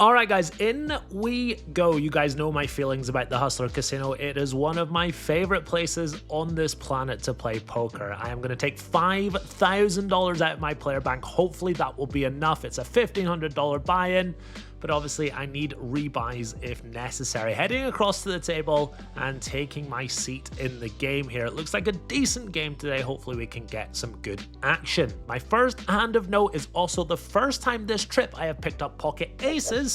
Alright guys, in we go. You guys know my feelings about the Hustler Casino. It is one of my favorite places on this planet to play poker. I am going to take $5,000 out of my player bank. Hopefully that will be enough. It's a $1,500 buy-in, but obviously I need rebuys if necessary. Heading across to the table and taking my seat in the game here. It looks like a decent game today. Hopefully we can get some good action. My first hand of note is also the first time this trip I have picked up pocket aces.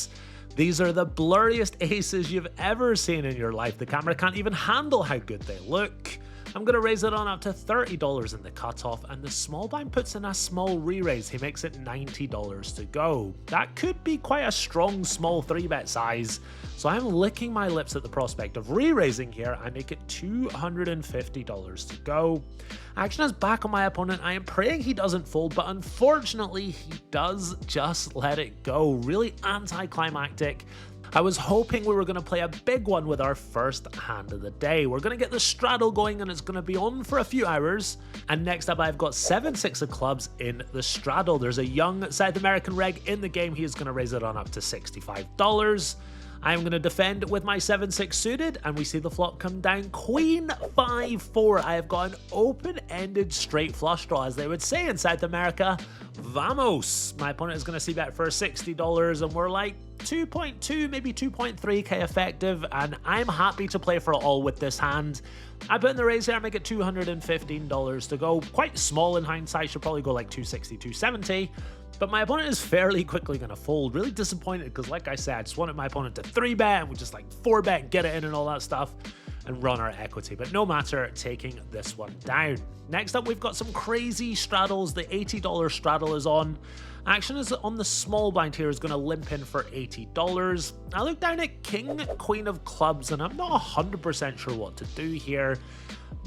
These are the blurriest aces you've ever seen in your life. The camera can't even handle how good they look. I'm going to raise it on up to $30 in the cutoff, and the small blind puts in a small re-raise. He makes it $90 to go. That could be quite a strong small 3-bet size, so I'm licking my lips at the prospect of re-raising here. I make it $250 to go. Action is back on my opponent. I am praying he doesn't fold, but unfortunately he does just let it go. Really anticlimactic. I was hoping we were going to play a big one with our first hand of the day. We're going to get the straddle going and it's going to be on for a few hours. And next up I've got 7-6 of clubs in the straddle. There's a young South American reg in the game. He is going to raise it on up to $65. I'm going to defend with my 7-6 suited, and we see the flop come down Queen 5-4. I have got an open-ended straight flush draw, as they would say in South America. Vamos! My opponent is going to see bet for $60, and we're like 2.2, maybe 2.3k effective, and I'm happy to play for it all with this hand. I put in the raise here, I make it $215 to go. Quite small in hindsight, should probably go like 260, 270. But my opponent is fairly quickly going to fold. Really disappointed because, like I said, I just wanted my opponent to 3-bet and we just like 4-bet and get it in and all that stuff and run our equity. But no matter, taking this one down. Next up, we've got some crazy straddles. The $80 straddle is on. Action is on the small blind here, is going to limp in for $80. I look down at King, Queen of clubs, and I'm not 100% sure what to do here.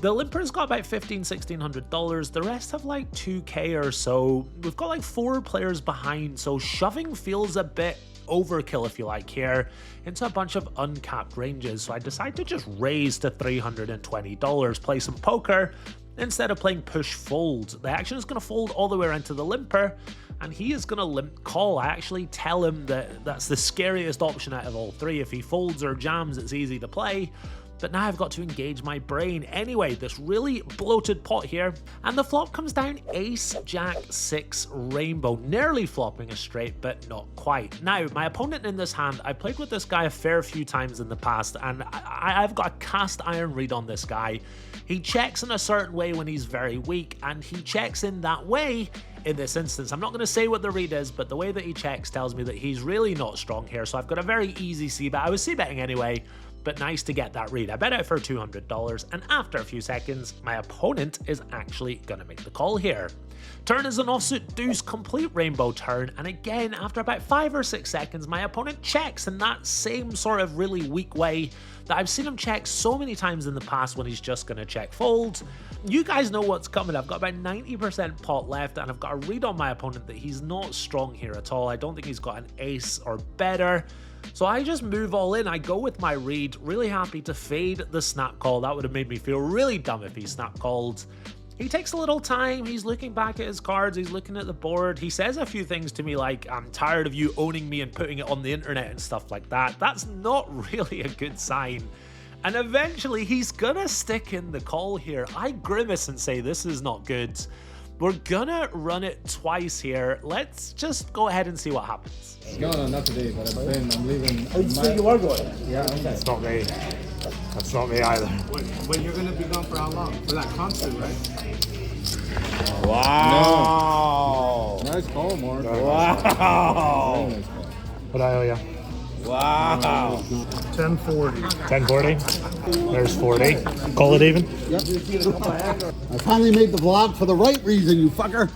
The limper's got about $1,600. The rest have like 2k or so. We've got like 4 players behind, so shoving feels a bit overkill, if you like, here into a bunch of uncapped ranges. So I decide to just raise to $320, play some poker instead of playing push fold. The action is going to fold all the way around to the limper, and he is going to limp call. I actually tell him that that's the scariest option out of all 3. If he folds or jams, it's easy to play. But now I've got to engage my brain. Anyway, this really bloated pot here, and the flop comes down Ace, Jack, 6, Rainbow, nearly flopping a straight, but not quite. Now, my opponent in this hand, I played with this guy a fair few times in the past, and I've got a cast iron read on this guy. He checks in a certain way when he's very weak, and he checks in that way in this instance. I'm not going to say what the read is, but the way that he checks tells me that he's really not strong here, so I've got a very easy c-bet. I was c-betting anyway, but nice to get that read. I bet out for $200, and after a few seconds, my opponent is actually going to make the call here. Turn is an offsuit deuce, complete rainbow turn, and again, after about 5 or 6 seconds, my opponent checks in that same sort of really weak way that I've seen him check so many times in the past when he's just going to check fold. You guys know what's coming. I've got about 90% pot left, and I've got a read on my opponent that he's not strong here at all. I don't think he's got an ace or better. So I just move all in. I go with my read. Really happy to fade the snap call. That would have made me feel really dumb if he snap called. He takes a little time. He's looking back at his cards. He's looking at the board. He says a few things to me like, I'm tired of you owning me and putting it on the internet and stuff like that. That's not really a good sign. And eventually he's gonna stick in the call here. I grimace and say, this is not good. We're gonna run it twice here. Let's just go ahead and see what happens. No, not today, but I'm leaving. Oh, so you are going? Yeah, okay. It's not me. That's not me either. Wait, you're gonna be gone for how long? For that concert, right? Wow. No. Nice call, Mark. Wow. Very nice call. What I owe you? Wow. 1040. 1040. There's 40. Call it even. Yep. I finally made the vlog for the right reason, you fucker.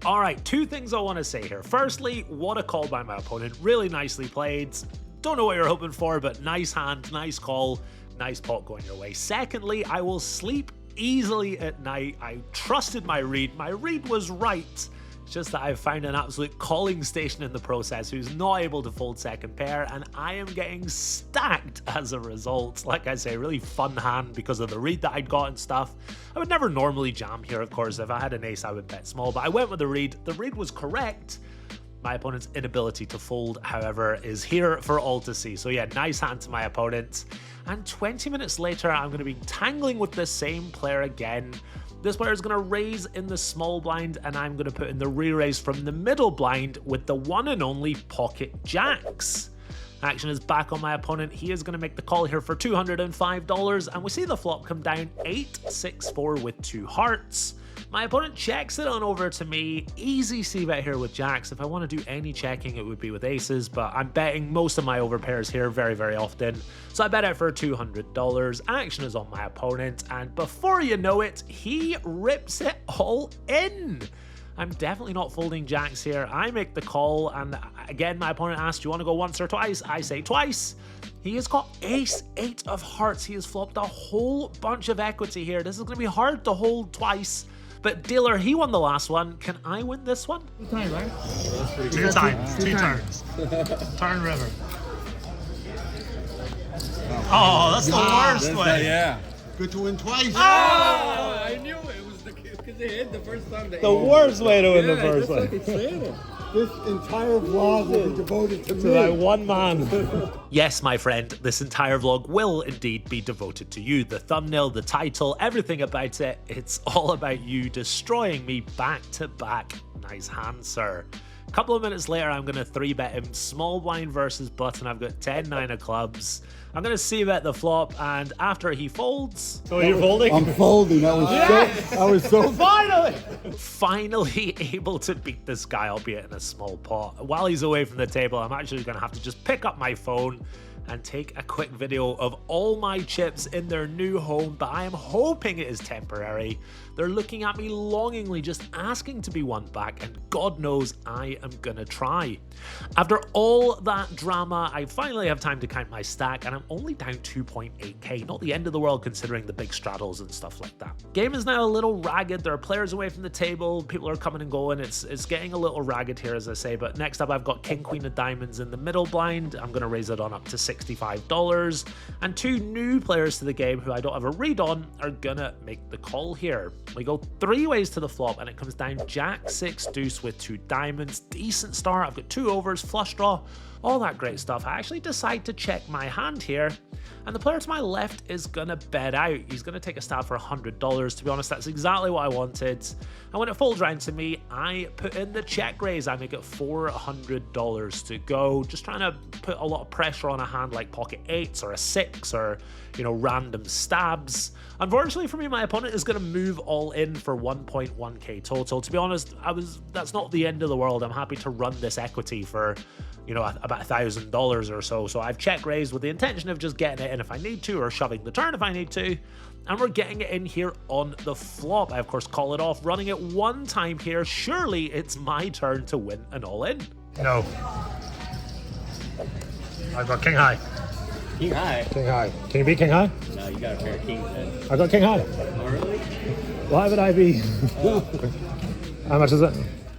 All right, 2 things I want to say here. Firstly, what a call by my opponent. Really nicely played. Don't know what you're hoping for, but nice hand, nice call, nice pot going your way. Secondly, I will sleep easily at night. I trusted my read. My read was right. It's just that I've found an absolute calling station in the process who's not able to fold second pair, and I am getting stacked as a result. Like I say, really fun hand because of the read that I'd got and stuff. I would never normally jam here, of course. If I had an ace, I would bet small, but I went with the read. The read was correct, My opponent's inability to fold, however, is here for all to see. So yeah, nice hand to my opponent. And 20 minutes later, I'm going to be tangling with the same player again. This player is going to raise in the small blind, and I'm going to put in the re-raise from the middle blind with the one and only pocket jacks. Action is back on my opponent. He is going to make the call here for $205, and we see the flop come down 8-6-4 with 2 hearts. My opponent checks it on over to me. Easy c-bet here with jacks. If I want to do any checking, it would be with aces, but I'm betting most of my overpairs here very, very often. So I bet out for $200. Action is on my opponent, and before you know it, he rips it all in. I'm definitely not folding jacks here. I make the call, and again, my opponent asks, do you want to go once or twice? I say twice. He has got ace-8 of hearts. He has flopped a whole bunch of equity here. This is going to be hard to hold twice. But dealer, he won the last one. Can I win this one? 2 times, right? Two times. 2 turns. Turn river. Oh, that's the worst way. Yeah. Good to win twice. Oh, I knew it was because they hit the first time. The worst way to win the first one. This entire vlog will be devoted to me. That one man. Yes, my friend, this entire vlog will indeed be devoted to you. The thumbnail, the title, everything about it, it's all about you destroying me back to back. Nice hand, sir. A couple of minutes later, I'm going to 3-bet him small blind versus button. I've got 10-9 of clubs. I'm going to c-bet the flop, and after he folds... So you're folding? I'm folding. I was so Finally able to beat this guy, albeit in a small pot. While he's away from the table, I'm actually going to have to just pick up my phone and take a quick video of all my chips in their new home, but I am hoping it is temporary. They're looking at me longingly, just asking to be won back, and God knows I am gonna try. After all that drama, I finally have time to count my stack, and I'm only down 2.8k. Not the end of the world considering the big straddles and stuff like that. Game is now a little ragged. There are players away from the table. People are coming and going. It's getting a little ragged here, as I say, but next up I've got King Queen of Diamonds in the middle blind. I'm gonna raise it on up to $65, and 2 new players to the game who I don't have a read on are gonna make the call here. We go 3 ways to the flop, and it comes down Jack 6 deuce with 2 diamonds. Decent start. I've got 2 overs, flush draw, all that great stuff. I actually decide to check my hand here, and the player to my left is gonna bet out. He's gonna take a stab for $100. To be honest, that's exactly what I wanted. And when it folds round to me, I put in the check raise. I make it $400 to go. Just trying to put a lot of pressure on a hand like pocket 8s or a 6 or, you know, random stabs. Unfortunately for me, my opponent is going to move all in for 1.1k total. To be honest, that's not the end of the world. I'm happy to run this equity for, you know, about $1,000 or so. So I've check raised with the intention of just getting it in if I need to, or shoving the turn if I need to. And we're getting it in here on the flop. I, of course, call it off, running it 1 time here. Surely it's my turn to win an all-in. No. I've got king high. King high. King high. Can you beat king high? No, you got a pair of kings then. I got king high. Oh, really? Why would I be? How much is it?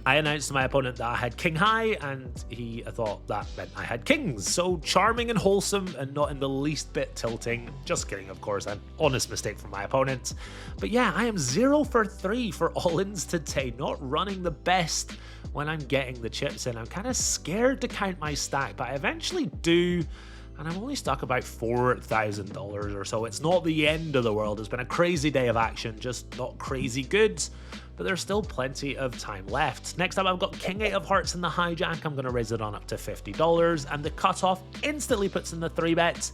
I announced to my opponent that I had king high, and he thought that meant I had kings. So charming and wholesome and not in the least bit tilting. Just kidding, of course. An honest mistake from my opponent. But yeah, I am 0 for 3 for all-ins today. Not running the best when I'm getting the chips in. I'm kind of scared to count my stack, but I eventually do. And I'm only stuck about $4,000 or so. It's not the end of the world. It's been a crazy day of action, just not crazy good. But there's still plenty of time left. Next up, I've got King 8 of Hearts in the hijack. I'm going to raise it on up to $50, and the cutoff instantly puts in the 3-bet,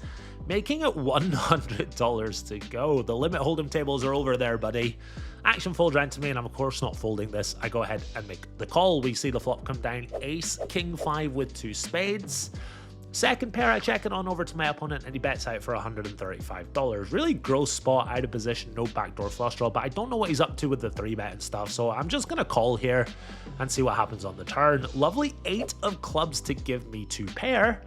making it $100 to go. The limit hold'em tables are over there, buddy. Action folds round to me, and I'm of course not folding this. I go ahead and make the call. We see the flop come down Ace, King 5 with 2 spades. Second pair, I check it on over to my opponent, and he bets out for $135. Really gross spot, out of position, no backdoor flush draw, but I don't know what he's up to with the 3-bet and stuff, so I'm just going to call here and see what happens on the turn. Lovely 8 of clubs to give me 2 pair.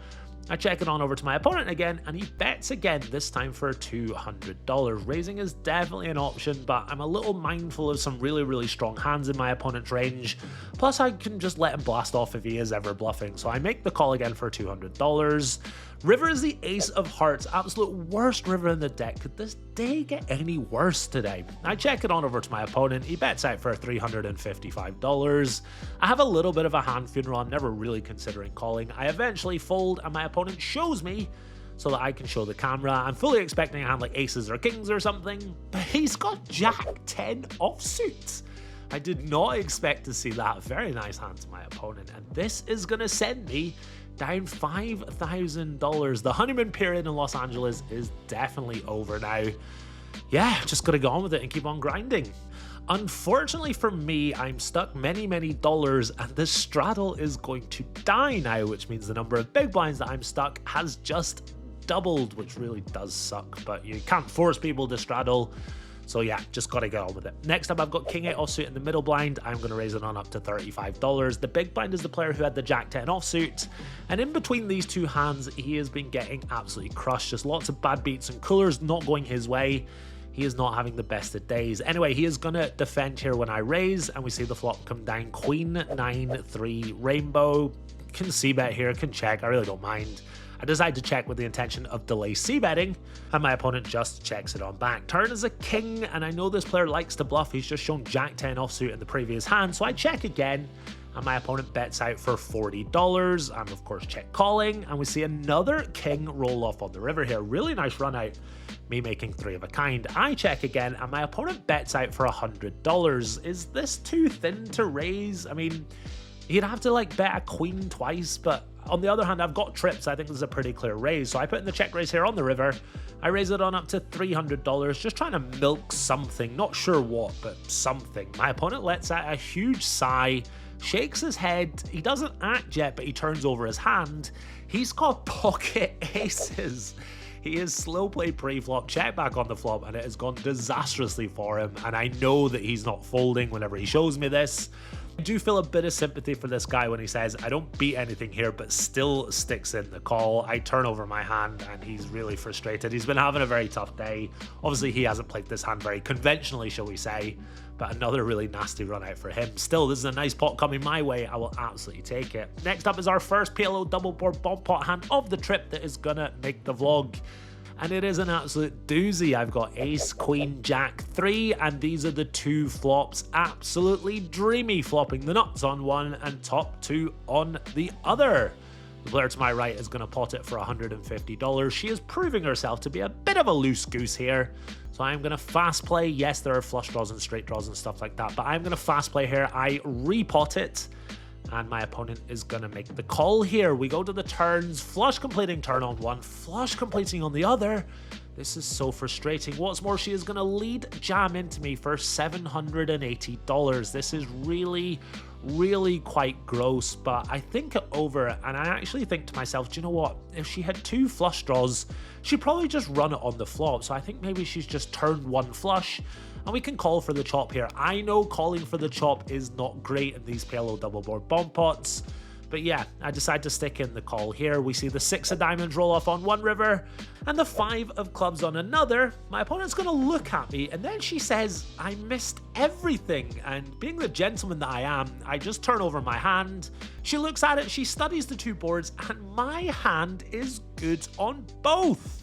I check it on over to my opponent again, and he bets again, this time for $200. Raising is definitely an option, but I'm a little mindful of some really strong hands in my opponent's range. Plus, I can just let him blast off if he is ever bluffing, so I make the call again for $200. River is the ace of hearts, absolute worst river in the deck. Could this day get any worse today? I check it on over to my opponent, he bets out for $355. I have a little bit of a hand funeral, I'm never really considering calling. I eventually fold and my opponent shows me so that I can show the camera. I'm fully expecting a hand like aces or kings or something, but he's got jack 10 offsuit. I did not expect to see that. Very nice hand to my opponent, and this is gonna send me down $5,000. The honeymoon period in Los Angeles is definitely over now. Yeah, just gotta go on with it and keep on grinding. Unfortunately for me, I'm stuck many dollars, and this straddle is going to die now, which means the number of big blinds that I'm stuck has just doubled, which really does suck, but you can't force people to straddle. So yeah, just gotta get on with it. Next up, I've got King 8 offsuit in the middle blind. I'm gonna raise it on up to $35. The big blind is the player who had the Jack 10 offsuit. And in between these two hands, he has been getting absolutely crushed. Just lots of bad beats and coolers not going his way. He is not having the best of days. Anyway, he is gonna defend here when I raise, and we see the flop come down. Queen 9-3 rainbow. Can c-bet here, can check, I really don't mind. I decide to check with the intention of delay c-betting, and my opponent just checks it on back. Turn is a king, and I know this player likes to bluff. He's just shown Jack 10 offsuit in the previous hand, so I check again, and my opponent bets out for $40. I'm of course check calling, and we see another king roll off on the river here. Really nice run out, me making 3 of a kind. I check again, and my opponent bets out for $100. Is this too thin to raise? I mean, he'd have to like bet a queen twice, but on the other hand, I've got trips. I think this is a pretty clear raise. So I put in the check raise here on the river. I raise it on up to $300, just trying to milk something. Not sure what, but something. My opponent lets out a huge sigh, shakes his head. He doesn't act yet, but he turns over his hand. He's got pocket aces. He is slow play pre-flop, check back on the flop, and it has gone disastrously for him. And I know that he's not folding whenever he shows me this. I do feel a bit of sympathy for this guy when he says, I don't beat anything here, but still sticks in the call. I turn over my hand and he's really frustrated. He's been having a very tough day. Obviously, he hasn't played this hand very conventionally, shall we say, but another really nasty run out for him. Still, this is a nice pot coming my way. I will absolutely take it. Next up is our first PLO double board bomb pot hand of the trip that is gonna make the vlog. And it is an absolute doozy. I've got ace, queen, jack 3, and these are the 2 flops. Absolutely dreamy, flopping the nuts on one and top 2 on the other. The player to my right is going to pot it for $150. She is proving herself to be a bit of a loose goose here. So I'm going to fast play. Yes, there are flush draws and straight draws and stuff like that, but I'm going to fast play here. I repot it, and my opponent is gonna make the call here. We go to the turns, flush completing turn on one, flush completing on the other. This is so frustrating. What's more, she is gonna lead jam into me for $780. This is really quite gross, but I think it over, and I actually think to myself, do you know what? If she had 2 flush draws, she'd probably just run it on the flop. So I think maybe she's just turned 1 flush, and we can call for the chop here. I know calling for the chop is not great in these PLO double board bomb pots, but yeah, I decide to stick in the call here. We see the 6 of diamonds roll off on one river and the 5 of clubs on another. My opponent's gonna look at me, and then she says, I missed everything. And being the gentleman that I am, I just turn over my hand. She looks at it, she studies the 2 boards, and my hand is good on both.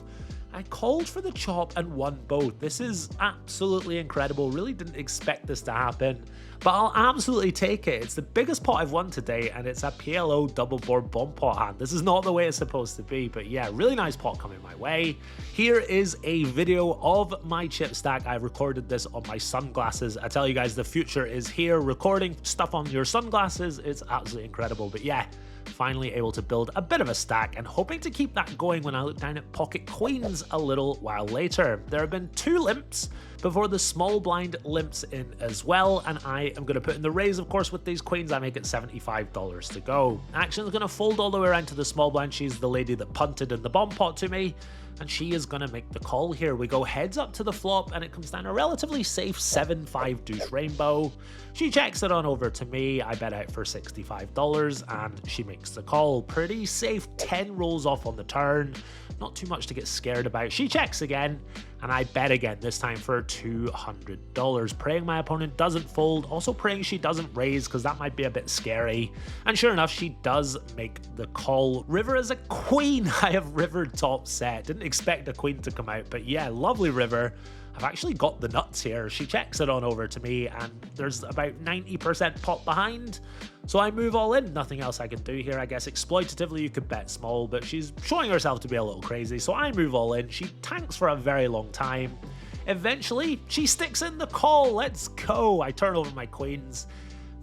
I called for the chop and won both. This is absolutely incredible. Really didn't expect this to happen, but I'll absolutely take it. It's the biggest pot I've won today, and it's a PLO double board bomb pot hand. This is not the way it's supposed to be, but yeah, really nice pot coming my way. Here is a video of my chip stack. I recorded this on my sunglasses. I tell you guys, the future is here. Recording stuff on your sunglasses, it's absolutely incredible, but yeah, finally able to build a bit of a stack and hoping to keep that going when I look down at pocket queens a little while later. There have been 2 limps, before the small blind limps in as well, and I am going to put in the raise, of course, with these queens. I make it $75 to go. Action's going to fold all the way around to the small blind. She's the lady that punted in the bomb pot to me, and she is going to make the call here. We go heads up to the flop, and it comes down a relatively safe 7-5 deuce rainbow. She checks it on over to me. I bet out for $65, and she makes the call. Pretty safe 10 rolls off on the turn. Not too much to get scared about. She checks again, and I bet again, this time for $200. Praying my opponent doesn't fold, also praying she doesn't raise, because that might be a bit scary. And sure enough, she does make the call. River is a queen. I have river top set. Didn't expect a queen to come out, but yeah, lovely river. I've actually got the nuts here. She checks it on over to me, and there's about 90% pot behind. So I move all in. Nothing else I can do here. I guess exploitatively you could bet small, but she's showing herself to be a little crazy. So I move all in. She tanks for a very long time. Eventually, she sticks in the call. Let's go. I turn over my queens.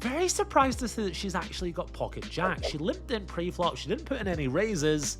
Very surprised to see that she's actually got pocket jack. She limped in pre-flop. She didn't put in any raises.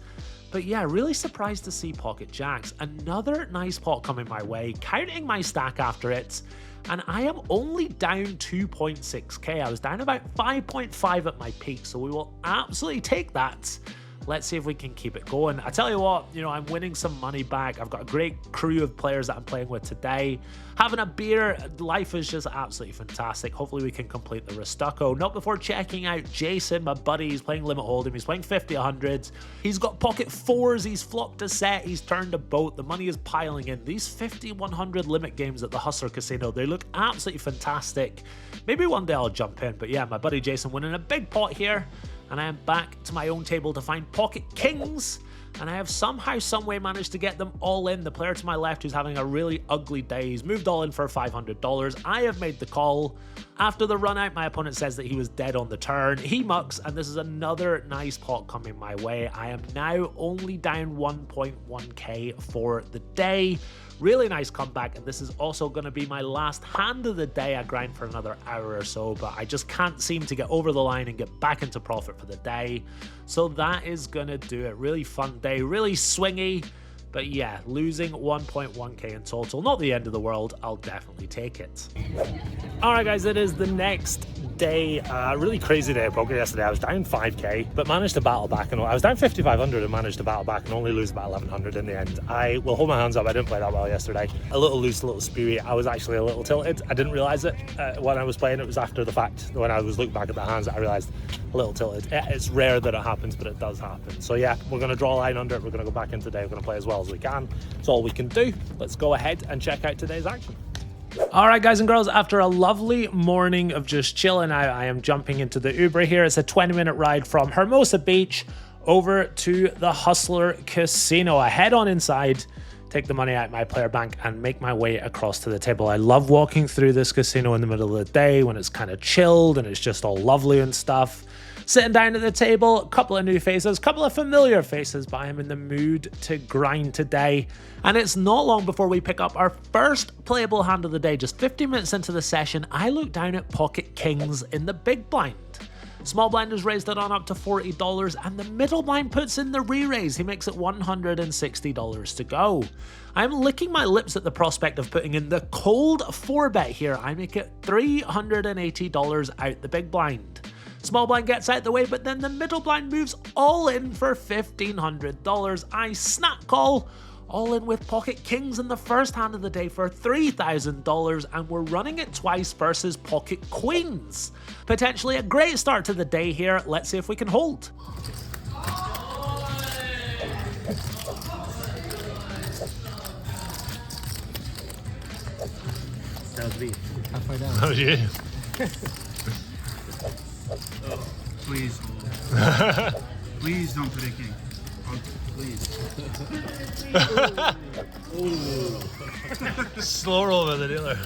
But yeah, really surprised to see pocket jacks. Another nice pot coming my way, counting my stack after it. And I am only down 2.6k. I was down about 5.5 at my peak, so we will absolutely take that. Let's see if we can keep it going. I tell you what, I'm winning some money back. I've got a great crew of players that I'm playing with today. Having a beer, life is just absolutely fantastic. Hopefully we can complete the Restucco. Not before checking out Jason, my buddy. He's playing Limit Hold'em. He's playing 50, 100s. He's got pocket fours. He's flopped a set. He's turned a boat. The money is piling in. These 50, 100 limit games at the Hustler Casino, they look absolutely fantastic. Maybe one day I'll jump in. But yeah, my buddy Jason winning a big pot here. And I am back to my own table to find pocket kings, and I have somehow, someway managed to get them all in. The player to my left, who's having a really ugly day, he's moved all in for $500. I have made the call. After the run out, my opponent says that he was dead on the turn. He mucks, and this is another nice pot coming my way. I am now only down 1.1k for the day. Really nice comeback, and this is also going to be my last hand of the day. I grind for another hour or so, but I just can't seem to get over the line and get back into profit for the day. So that is going to do it. Really fun day, really swingy. But yeah, losing 1.1k in total, not the end of the world. I'll definitely take it. All right, guys, it is the next day. Really crazy day of poker yesterday. I was down 5k, but managed to battle back. And I was down 5,500 and managed to battle back and only lose about 1,100 in the end. I will hold my hands up. I didn't play that well yesterday. A little loose, a little spewy. I was actually a little tilted. I didn't realize it when I was playing. It was after the fact. When I was looking back at the hands, I realized a little tilted. It's rare that it happens, but it does happen. So yeah, we're going to draw a line under it. We're going to go back in today. We're going to play as well as we can. That's all we can do. Let's go ahead and check out today's action. All right, guys and girls, after a lovely morning of just chilling out, I am jumping into the Uber here. It's a 20-minute ride from Hermosa Beach over to the Hustler Casino. I head on inside, take the money out of my player bank, and make my way across to the table. I love walking through this casino in the middle of the day when it's kind of chilled and it's just all lovely and stuff. Sitting down at the table, a couple of new faces, a couple of familiar faces, but I am in the mood to grind today. And it's not long before we pick up our first playable hand of the day. Just 15 minutes into the session, I look down at pocket kings in the big blind. Small blind has raised it on up to $40, and the middle blind puts in the re-raise. He makes it $160 to go. I'm licking my lips at the prospect of putting in the cold 4-bet here. I make it $380 out the big blind. Small blind gets out the way, but then the middle blind moves all in for $1,500. I snap call, all in with pocket kings in the first hand of the day for $3,000, and we're running it twice versus pocket queens. Potentially a great start to the day here. Let's see if we can hold. That was me. Halfway down. Oh yeah. Oh, please. Please don't put a king. Oh, please. Slow roll with the dealer.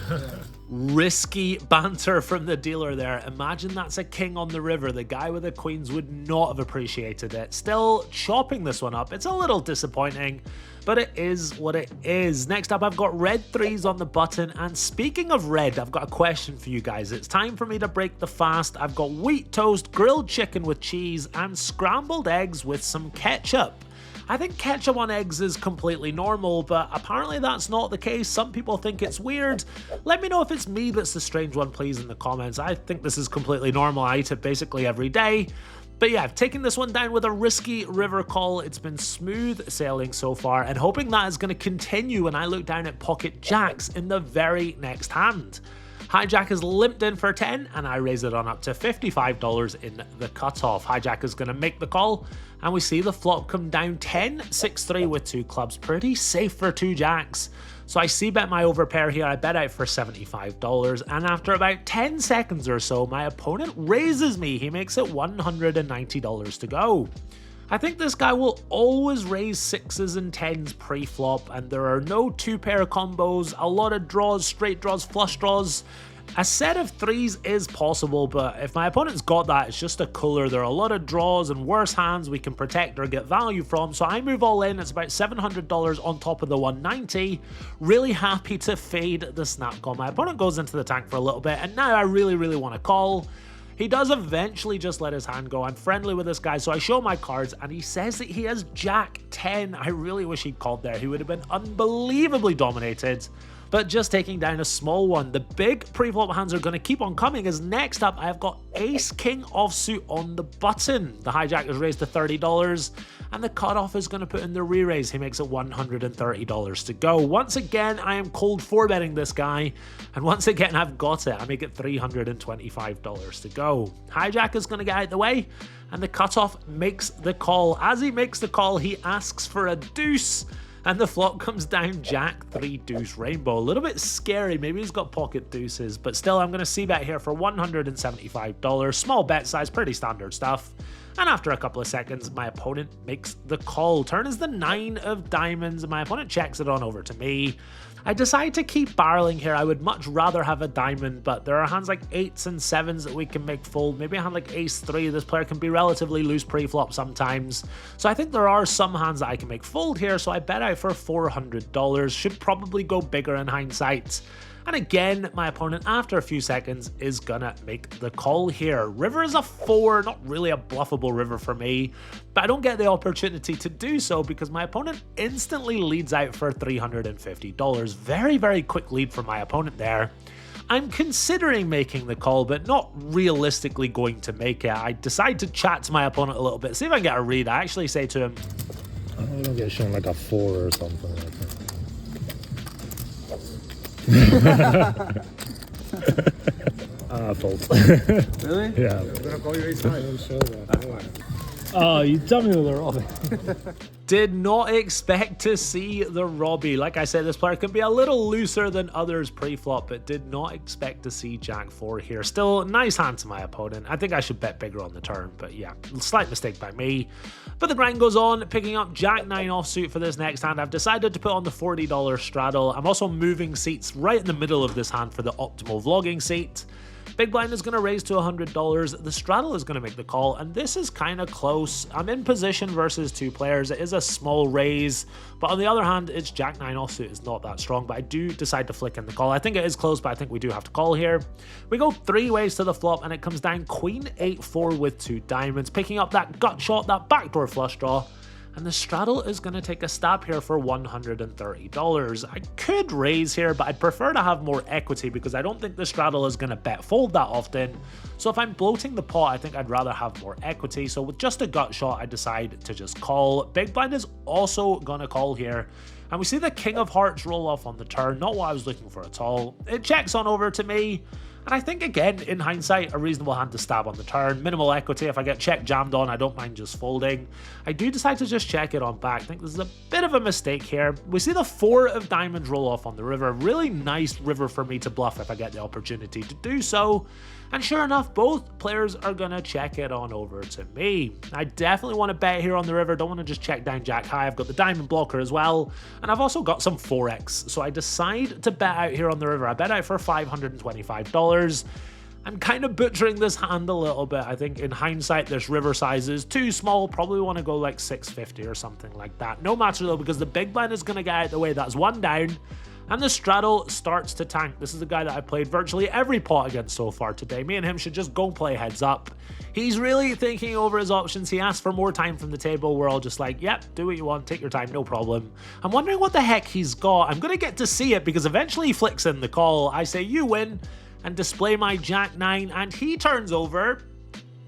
Risky banter from the dealer there. Imagine that's a king on the river. The guy with the queens would not have appreciated it. Still chopping this one up. It's a little disappointing, but it is what it is. Next up, I've got red threes on the button. And speaking of red, I've got a question for you guys. It's time for me to break the fast. I've got wheat toast, grilled chicken with cheese, and scrambled eggs with some ketchup. I think ketchup on eggs is completely normal, but apparently that's not the case. Some people think it's weird. Let me know if it's me that's the strange one, please, in the comments. I think this is completely normal. I eat it basically every day. But yeah, taking this one down with a risky river call. It's been smooth sailing so far, and hoping that is going to continue when I look down at pocket jacks in the very next hand. Hijack is limped in for 10, and I raise it on up to $55 in the cutoff. Hijack is going to make the call, and we see the flop come down 10, 6-3 with 2 clubs. Pretty safe for 2 jacks. So I c-bet my overpair here. I bet out for $75, and after about 10 seconds or so, my opponent raises me. He makes it $190 to go. I think this guy will always raise 6s and 10s pre-flop, and there are no 2-pair combos, a lot of draws, straight draws, flush draws. A set of 3s is possible, but if my opponent's got that, it's just a cooler. There are a lot of draws and worse hands we can protect or get value from, so I move all in. It's about $700 on top of the 190. Really happy to fade the snap call. My opponent goes into the tank for a little bit, and now I really want to call. He does eventually just let his hand go. I'm friendly with this guy, so I show my cards, and he says that he has Jack 10. I really wish he'd called there. He would have been unbelievably dominated. But just taking down a small one. The big pre-flop hands are going to keep on coming, as next up I've got Ace King offsuit on the button. The hijack is raised to $30, and the cutoff is going to put in the re-raise. He makes it $130 to go. Once again, I am cold 4-betting this guy, and once again I've got it. I make it $325 to go. Hijack is going to get out of the way, and the cutoff makes the call. As he makes the call, he asks for a deuce, and the flop comes down Jack 3 deuce rainbow. A little bit scary. Maybe he's got pocket deuces, but still I'm going to c-bet here for $175. Small bet size, pretty standard stuff. And after a couple of seconds, my opponent makes the call. Turn is the 9 of diamonds, and my opponent checks it on over to me. I decide to keep barreling here. I would much rather have a diamond, but there are hands like 8s and 7s that we can make fold. Maybe a hand like Ace 3. This player can be relatively loose pre-flop sometimes. So I think there are some hands that I can make fold here, so I bet out for $400. Should probably go bigger in hindsight. And again, my opponent, after a few seconds, is gonna make the call here. River is a 4, not really a bluffable river for me, but I don't get the opportunity to do so because my opponent instantly leads out for $350. Very quick lead for my opponent there. I'm considering making the call, but not realistically going to make it. I decide to chat to my opponent a little bit, see if I can get a read. I actually say to him, I don't get shown like a 4 or something like that. Fold. Really? Yeah. I'm gonna call you ace high. Oh, you tell me with the Robbie. did not expect to see the Robbie. Like I said, this player can be a little looser than others pre-flop, but did not expect to see Jack 4 here. Still, nice hand to my opponent. I think I should bet bigger on the turn, but yeah, slight mistake by me. But the grind goes on, picking up Jack 9 offsuit for this next hand. I've decided to put on the $40 straddle. I'm also moving seats right in the middle of this hand for the optimal vlogging seat. Big blind is going to raise to $100. The straddle is going to make the call, and this is kind of close. I'm in position versus two players. It is a small raise, but on the other hand, it's Jack 9 offsuit. It's not that strong, but I do decide to flick in the call. I think it is close, but I think we do have to call here. We go 3 ways to the flop, and it comes down Queen 8-4 with 2 diamonds, picking up that gut shot, that backdoor flush draw. And the straddle is going to take a stab here for $130. I could raise here, but I'd prefer to have more equity because I don't think the straddle is going to bet fold that often. So if I'm bloating the pot, I think I'd rather have more equity. So with just a gut shot, I decide to just call. Big blind is also going to call here. And we see the King of Hearts roll off on the turn. Not what I was looking for at all. It checks on over to me. And I think, again, in hindsight, a reasonable hand to stab on the turn. Minimal equity. If I get check jammed on, I don't mind just folding. I do decide to just check it on back. I think this is a bit of a mistake here. We see the 4 of diamonds roll off on the river. Really nice river for me to bluff if I get the opportunity to do so. And sure enough, both players are going to check it on over to me. I definitely want to bet here on the river. Don't want to just check down Jack high. I've got the diamond blocker as well. And I've also got some 4x. So I decide to bet out here on the river. I bet out for $525. I'm kind of butchering this hand a little bit. I think in hindsight, this river size is too small. Probably want to go like 650 or something like that. No matter though, because the big blind is going to get out of the way. That's 1 down. And the straddle starts to tank. This is the guy that I played virtually every pot against so far today. Me and him should just go play heads up. He's really thinking over his options. He asked for more time from the table. We're all just like, yep, do what you want, take your time, no problem. I'm wondering what the heck he's got. I'm gonna get to see it because eventually he flicks in the call. I say, you win, and display my Jack 9, and he turns over.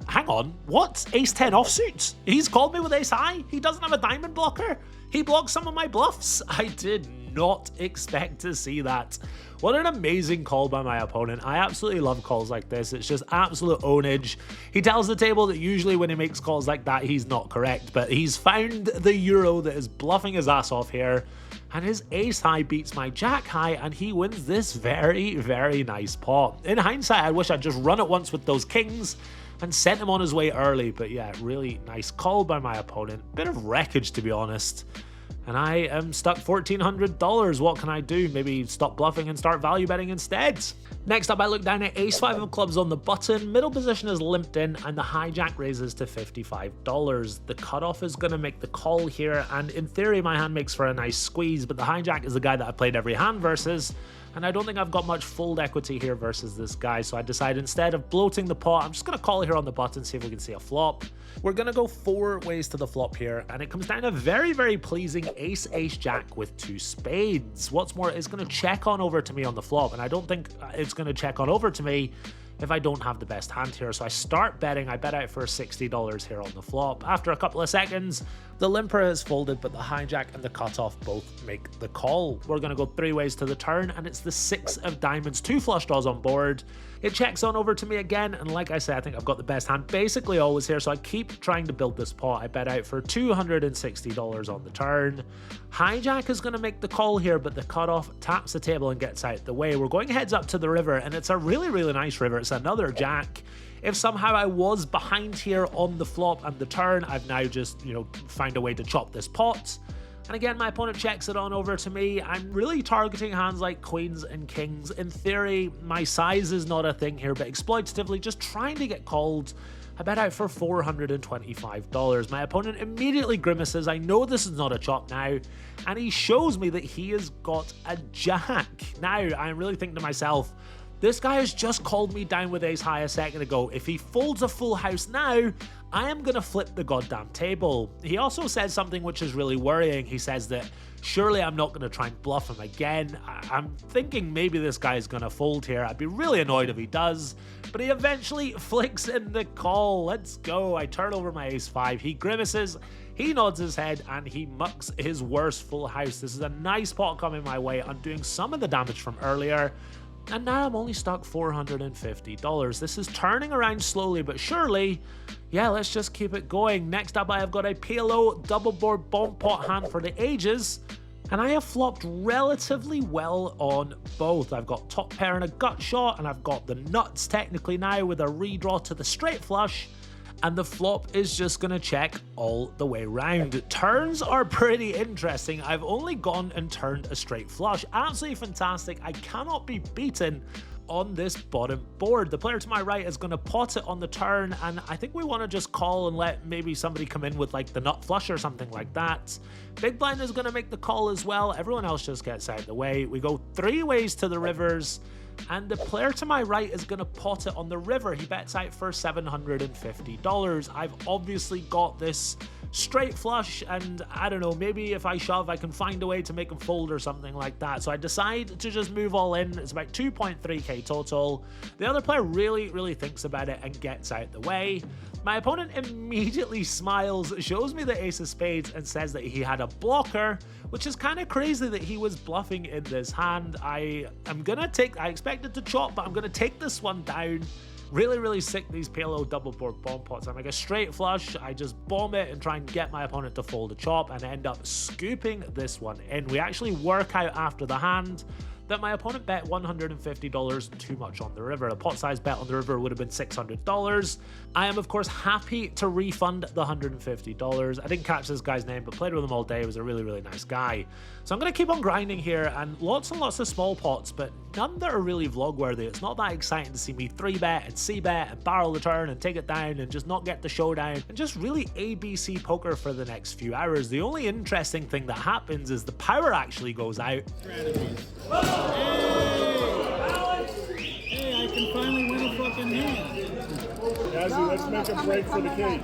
Hang on, what? Ace 10 offsuit? He's called me with ace high? He doesn't have a diamond blocker? He blocked some of my bluffs? I did not expect to see that. What an amazing call by my opponent. I absolutely love calls like this. It's just absolute ownage. He tells the table that usually when he makes calls like that, he's not correct, but he's found the euro that is bluffing his ass off here, and his ace high beats my jack high, and he wins this very, very nice pot. In hindsight, I wish I'd just run it once with those kings and sent him on his way early, but yeah, really nice call by my opponent. Bit of wreckage, to be honest. And I am stuck $1,400. What can I do? Maybe stop bluffing and start value betting instead. Next up, I look down at ace 5 of clubs on the button. Middle position is limped in, and the hijack raises to $55. The cutoff is going to make the call here, and in theory, my hand makes for a nice squeeze, but the hijack is the guy that I played every hand versus, and I don't think I've got much fold equity here versus this guy, so I decide instead of bloating the pot, I'm just going to call here on the button, see if we can see a flop. We're going to go 4 ways to the flop here, and it comes down to a very, very pleasing ace-ace-jack with 2 spades. What's more, it's going to check on over to me on the flop, and I don't think it's going to check on over to me if I don't have the best hand here. So I start betting. I bet out for $60 here on the flop. After a couple of seconds, the limper is folded, but the hijack and the cutoff both make the call. We're going to go 3 ways to the turn, and it's the 6 of diamonds, 2 flush draws on board. It checks on over to me again, and like I said, I think I've got the best hand basically always here, so I keep trying to build this pot. I bet out for $260 on the turn. Hijack is going to make the call here, but the cutoff taps the table and gets out the way. We're going heads up to the river, and it's a really, really nice river. It's another jack. If somehow I was behind here on the flop and the turn, I've now just, found a way to chop this pot. And again, my opponent checks it on over to me. I'm really targeting hands like queens and kings. In theory, my size is not a thing here, but exploitatively just trying to get called. I bet out for $425. My opponent immediately grimaces. I know this is not a chop now, and he shows me that he has got a jack. Now, I'm really thinking to myself, this guy has just called me down with ace high a second ago. If he folds a full house now, I am going to flip the goddamn table. He also says something which is really worrying. He says that surely I'm not going to try and bluff him again. I'm thinking maybe this guy is going to fold here. I'd be really annoyed if he does, but he eventually flicks in the call. Let's go. I turn over my ace 5. He grimaces. He nods his head, and he mucks his worst full house. This is a nice pot coming my way, undoing some of the damage from earlier. And now I'm only stuck $450. This is turning around slowly but surely. Yeah, let's just keep it going. Next up, I have got a PLO double board bomb pot hand for the ages, and I have flopped relatively well on both. I've got top pair and a gut shot, and I've got the nuts technically now with a redraw to the straight flush. And the flop is just going to check all the way round. Turns are pretty interesting. I've only gone and turned a straight flush. Absolutely fantastic. I cannot be beaten on this bottom board. The player to my right is going to pot it on the turn, and I think we want to just call and let maybe somebody come in with like the nut flush or something like that. Big blind is going to make the call as well. Everyone else just gets out of the way. We go 3 ways to the rivers, and the player to my right is going to pot it on the river. He bets out for $750. I've obviously got this straight flush, and I don't know, maybe if I shove, I can find a way to make him fold or something like that. So I decide to just move all in. It's about 2.3k total. The other player really, really thinks about it and gets out the way. My opponent immediately smiles, shows me the ace of spades, and says that he had a blocker, which is kind of crazy that he was bluffing in this hand. I expected to chop, but I'm gonna take this one down. Really, really sick, these PLO double board bomb pots. I make a straight flush, I just bomb it and try and get my opponent to fold a chop, and end up scooping this one in. We actually work out after the hand that my opponent bet $150 too much on the river. A pot size bet on the river would have been $600. I am of course happy to refund the $150. I didn't catch this guy's name, but played with him all day. He was a really, really nice guy. So I'm going to keep on grinding here, and lots of small pots, but none that are really vlog worthy. It's not that exciting to see me 3-bet and c-bet and barrel the turn and take it down and just not get the showdown and just really ABC poker for the next few hours. The only interesting thing that happens is the power actually goes out. Strategies. Hey, I can finally win a fucking hand. Yazzie, let's make a break for the cage.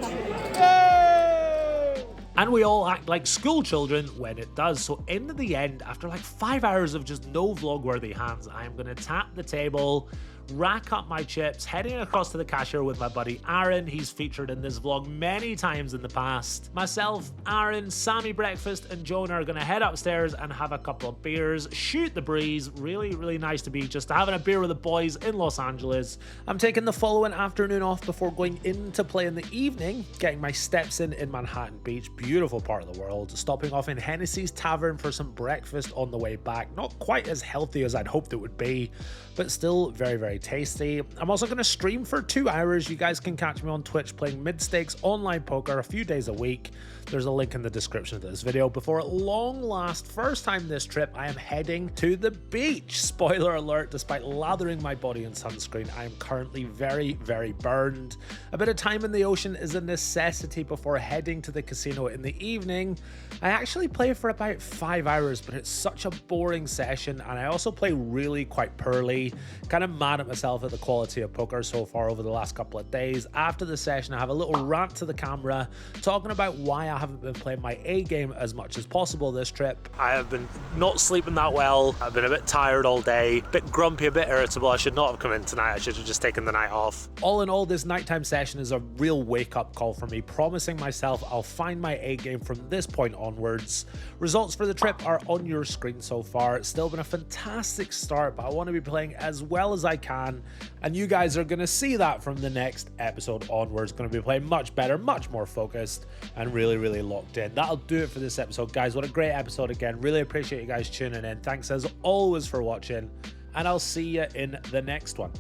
And we all act like school children when it does. So in the end, after like 5 hours of just no vlog-worthy hands, I am going to tap the table, rack up my chips, heading across to the cashier with my buddy Aaron. He's featured in this vlog many times in the past. Myself, Aaron, Sammy Breakfast, and Jonah are going to head upstairs and have a couple of beers, shoot the breeze. Really, really nice to be just having a beer with the boys in Los Angeles. I'm taking the following afternoon off before going into play in the evening, getting my steps in Manhattan Beach, beautiful part of the world, stopping off in Hennessy's Tavern for some breakfast on the way back. Not quite as healthy as I'd hoped it would be, but still very, very tasty. I'm also going to stream for 2 hours. You guys can catch me on Twitch playing mid-stakes online poker a few days a week. There's a link in the description of this video. Before at long last, first time this trip, I am heading to the beach. Spoiler alert, despite lathering my body in sunscreen, I am currently very, very burned. A bit of time in the ocean is a necessity before heading to the casino in the evening. I actually play for about 5 hours, but it's such a boring session, and I also play really quite poorly. Kind of mad at myself at the quality of poker so far over the last couple of days. After the session, I have a little rant to the camera talking about why I haven't been playing my A game as much as possible this trip. I have been not sleeping that well. I've been a bit tired all day, a bit grumpy, a bit irritable. I should not have come in tonight. I should have just taken the night off. All in all, this nighttime session is a real wake-up call for me, promising myself I'll find my A game from this point onwards. Results for the trip are on your screen so far. It's still been a fantastic start, but I want to be playing as well as I can, and you guys are going to see that from the next episode onwards. Going to be playing much better, much more focused, and really, really locked in. That'll do it for this episode, guys. What a great episode again. Really appreciate you guys tuning in. Thanks as always for watching, and I'll see you in the next one.